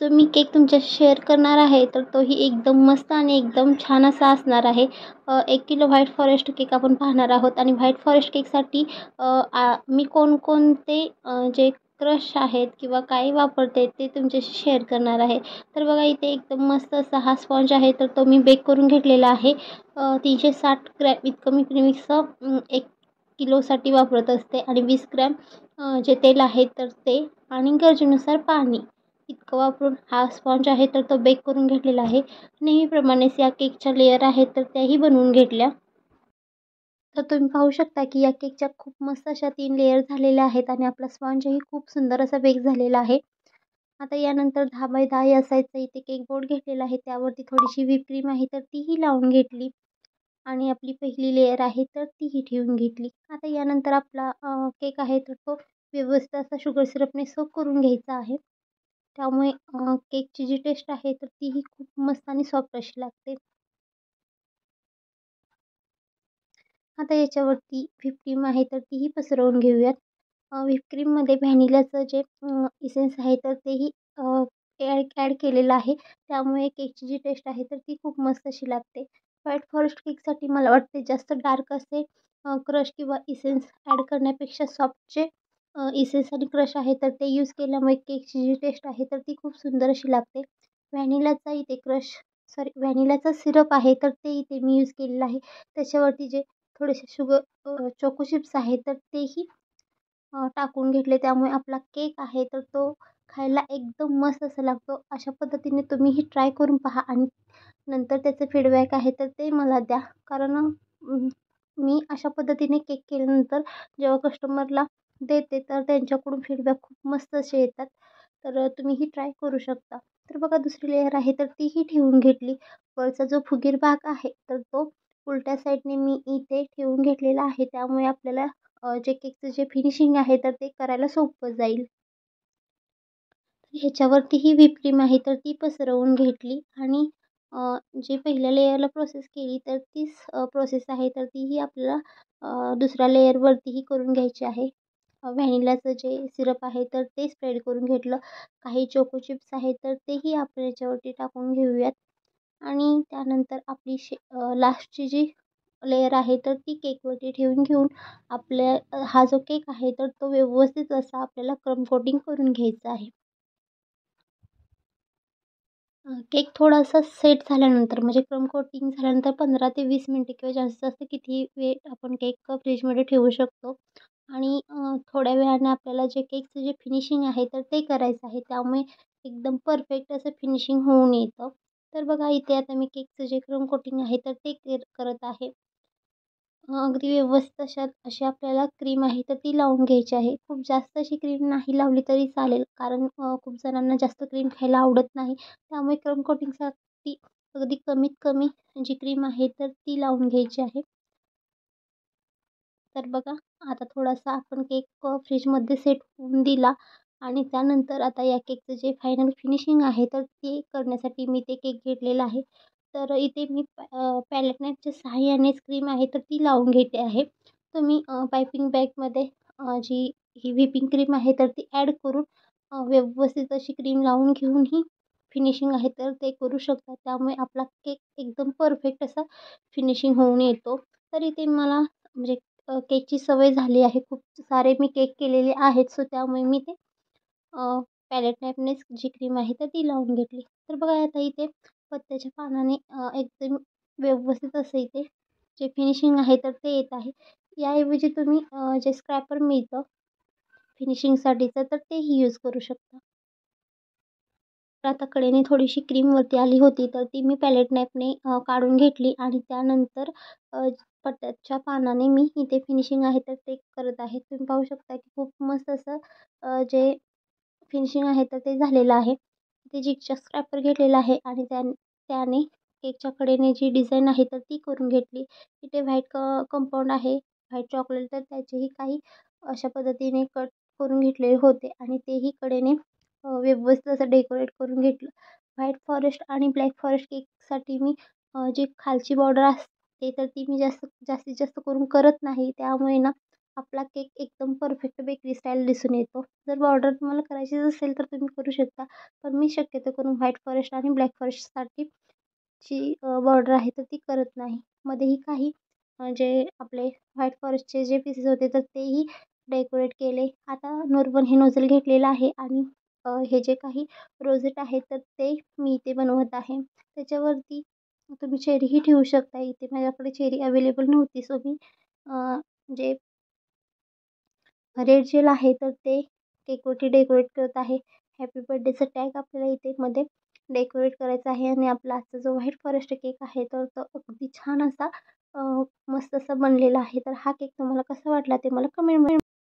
जो मी केक तुमच्याशी शेअर करणार आहे तर तोही एकदम मस्त आणि एकदम छान असा असणार आहे. 1 किलो व्हाईट फॉरेस्ट केक आपण पाहणार आहोत आणि व्हाईट फॉरेस्ट केकसाठी मी कोणकोणते जे क्रश आहेत किंवा काय वापरते ते तुमच्याशी शेअर करणार आहे. तर बघा इथे एकदम मस्त असा हा स्पॉन्ज आहे तर तो मी बेक करून घेतलेला आहे. 360 ग्रॅम इतकं मी प्रीमिक्सचं 1 किलोसाठी वापरत असते आणि 20 ग्रॅम जे तेल आहे तर ते आणि गरजेनुसार पाणी इतकं वापरून हा स्पॉन्ज आहे तर तो बेक करून घेतलेला आहे. नेहमीप्रमाणेच या केकच्या लेयर आहेत तर त्याही बनवून घेतल्या. तर तुम्ही पाहू शकता की या केकच्या खूप मस्त अशा 3 लेयर झालेल्या आहेत आणि आपला स्पॉन्जही खूप सुंदर असा बेक झालेला आहे. आता यानंतर 10 बाय 10 या साईजचा इथे केक बोर्ड घेतलेला आहे. त्यावरती थोडीशी व्हिप क्रीम आहे तर तीही लावून घेतली आणि आपली पहिली लेयर आहे तर तीही ठेवून घेतली. आता यानंतर आपला केक आहे तर तो व्यवस्थित असा शुगर सिरपने सोक करून घ्यायचा आहे. त्यामुळे केकची जी टेस्ट आहे तर तीही खूप मस्त आणि सॉफ्ट अशी लागते. आता याच्यावरती व्हिप क्रीम आहे तर तीही पसरवून घेऊयात. व्हिप क्रीममध्ये व्हॅनिलाचं जे इसेन्स आहे तर तेही ॲड केलेलं आहे. त्यामुळे केकची जी टेस्ट आहे तर ती खूप मस्त अशी लागते. व्हाईट फॉरेस्ट केकसाठी मला वाटते जास्त डार्क असे क्रश किंवा इसेन्स ॲड करण्यापेक्षा सॉफ्ट जे इसेन्स आणि क्रश आहे तर ते यूज केल्यामुळे केकची जी टेस्ट आहे तर ती खूप सुंदर अशी लागते. व्हॅनिलाचा इथे व्हॅनिलाचा सिरप आहे तर ते इथे मी यूज केलेलं आहे. त्याच्यावरती जे थोडेसे चोको चिप्स आहेत तर तेही टाकून घेतले. त्यामुळे आपला केक आहे तर तो खायला एकदम मस्त असा लागतो. अशा पद्धतीने तुम्हीही ट्राय करून पहा आणि नंतर त्याचे फीडबॅक आहे तर ते मला द्या. कारण मी अशा पद्धतीने केक केल्यानंतर जेव्हा कस्टमरला देते तर त्यांच्याकडून फीडबॅक खूप मस्त असे येतात. तर तुम्हीही ट्राय करू शकता. तर बघा दुसरी लेयर आहे तर तीही ठेवून घेतली. वरचा जो फुगीर भाग आहे तर तो उलट्या साईडने मी इथे ठेवून घेतलेला आहे. त्यामुळे आपल्याला जे केकचं जे फिनिशिंग आहे तर ते करायला सोपं जाईल. ह्याच्यावरती व्हिप क्रीम आहे तर ती पसरवून घेतली आणि जी पहिल्या लेयरला प्रोसेस केली तर तीच प्रोसेस आहे तर तीही आपल्याला दुसऱ्या लेयरवरतीही करून घ्यायची आहे. व्हॅनिलाचं जे सिरप आहे तर ते स्प्रेड करून घेतलं. काही चोको चिप्स आहेत तर तेही आपण याच्यावरती टाकून घेऊयात आणि त्यानंतर आपली लास्टची जी लेयर आहे तर ती केकवरती ठेवून घेऊन आपल्या हा जो केक आहे तर तो व्यवस्थित असा आपल्याला क्रम कोटिंग करून घ्यायचा आहे. केक थोडासा सेट झाल्यानंतर म्हणजे क्रम कोटिंग झाल्यानंतर 15 ते 20 मिनिटे किंवा जास्तीत जास्त कितीही वेळ आपण केक फ्रीजमध्ये ठेवू शकतो आणि थोड्या वेळाने आपल्याला जे केकचं जे फिनिशिंग आहे तर ते करायचं आहे. त्यामुळे एकदम परफेक्ट असं फिनिशिंग होऊन येतं. तर बघा इथे आता मी केकचं जे क्रम कोटिंग आहे तर ते करत आहे. अगदी व्यवस्थित अशी आपल्याला क्रीम आहे तर ती लावून घ्यायची आहे. खूप जास्त अशी क्रीम नाही लावली तरी चालेल कारण खूप जणांना जास्त क्रीम खायला आवडत नाही. त्यामुळे क्रम कोटिंगसाठी अगदी कमीत कमी जी क्रीम आहे तर ती लावून घ्यायची आहे. तर बघा आता थोडासा आपण केक फ्रीजमध्ये सेट होऊन दिला आणि त्यानंतर आता या केकचं जे फायनल फिनिशिंग आहे तर ते करण्यासाठी मी ते केक घेतलेला आहे. तर इथे मी पॅलेट नाईफच्या सहाय्यानेच क्रीम आहे तर ती लावून घेते आहे. तुम्ही पायपिंग बॅगमध्ये जी ही व्हिपिंग क्रीम आहे तर ती ॲड करून व्यवस्थित अशी क्रीम लावून घेऊनही फिनिशिंग आहे तर ते करू शकता. त्यामुळे आपला केक एकदम परफेक्ट असा फिनिशिंग होऊन येतो. तर इथे मला म्हणजे केकची सवय झाली आहे. खूप सारे मी केक केलेले आहेत. सो त्यामुळे मी ते पॅलेट नाईफनेच जी क्रीम आहे तर ती लावून घेतली. तर बघा आता इथे पत्त्याच्या पानाने एकदम व्यवस्थित असं इथे जे फिनिशिंग आहे तर ते येत आहे. याऐवजी तुम्ही जे स्क्रॅपर मिळतं फिनिशिंगसाठीचं तर तेही यूज करू शकता. तर आता कडेने थोडीशी क्रीम वरती आली होती तर ती मी पॅलेट नाईफने काढून घेतली आणि त्यानंतर पत्त्याच्या पानाने मी इथे फिनिशिंग आहे तर ते करत आहे. तुम्ही पाहू शकता की खूप मस्त असं जे फिनिशिंग आहे तर ते झालेलं आहे. ते जिगच्या स्क्रॅपर घेतलेला आहे आणि त्याने केकच्या कडेने जी डिझाईन आहे तर ती करून घेतली. इथे व्हाईट कंपाऊंड आहे, व्हाईट चॉकलेट तर त्याचेही काही अशा पद्धतीने कट करून घेतलेले होते आणि तेही कडेने व्यवस्थित असं डेकोरेट करून घेतलं. व्हाईट फॉरेस्ट आणि ब्लॅक फॉरेस्ट केकसाठी मी जी खालची बॉर्डर असते तर ती मी जास्तीत जास्त करून करत नाही. त्यामुळे ना आपला केक एकदम परफेक्ट बेकरी स्टाईल दिसून येतो. जर बॉर्डर तुम्हाला करायची असेल तर तुम्ही करू शकता, पण मी शक्यतो करून व्हाईट फॉरेस्ट आणि ब्लॅक फॉरेस्टसाठी जी बॉर्डर आहे तर ती करत नाही. मध्येही काही जे आपले व्हाईट फॉरेस्टचे जे पीसेस होते तर तेही डेकोरेट केले. आता नोर्बन हे नोझल घेतलेलं आहे आणि हे जे काही रोझेट आहेत तर ते मी इथे बनवत आहे. त्याच्यावरती तुम्ही चेरीही ठेवू शकता. इथे माझ्याकडे चेरी अवेलेबल नव्हती, सो मी जे रेड जेल आहे तर ते केकवरती डेकोरेट करत आहे. हॅपी बर्थडेचा टॅग आपल्याला इथे मध्ये डेकोरेट करायचा आहे आणि आपला आजचा जो व्हाईट फॉरेस्ट केक आहे तर तो अगदी छान असा मस्त असा बनलेला आहे. तर हा केक तुम्हाला कसा वाटला ते मला कमेंट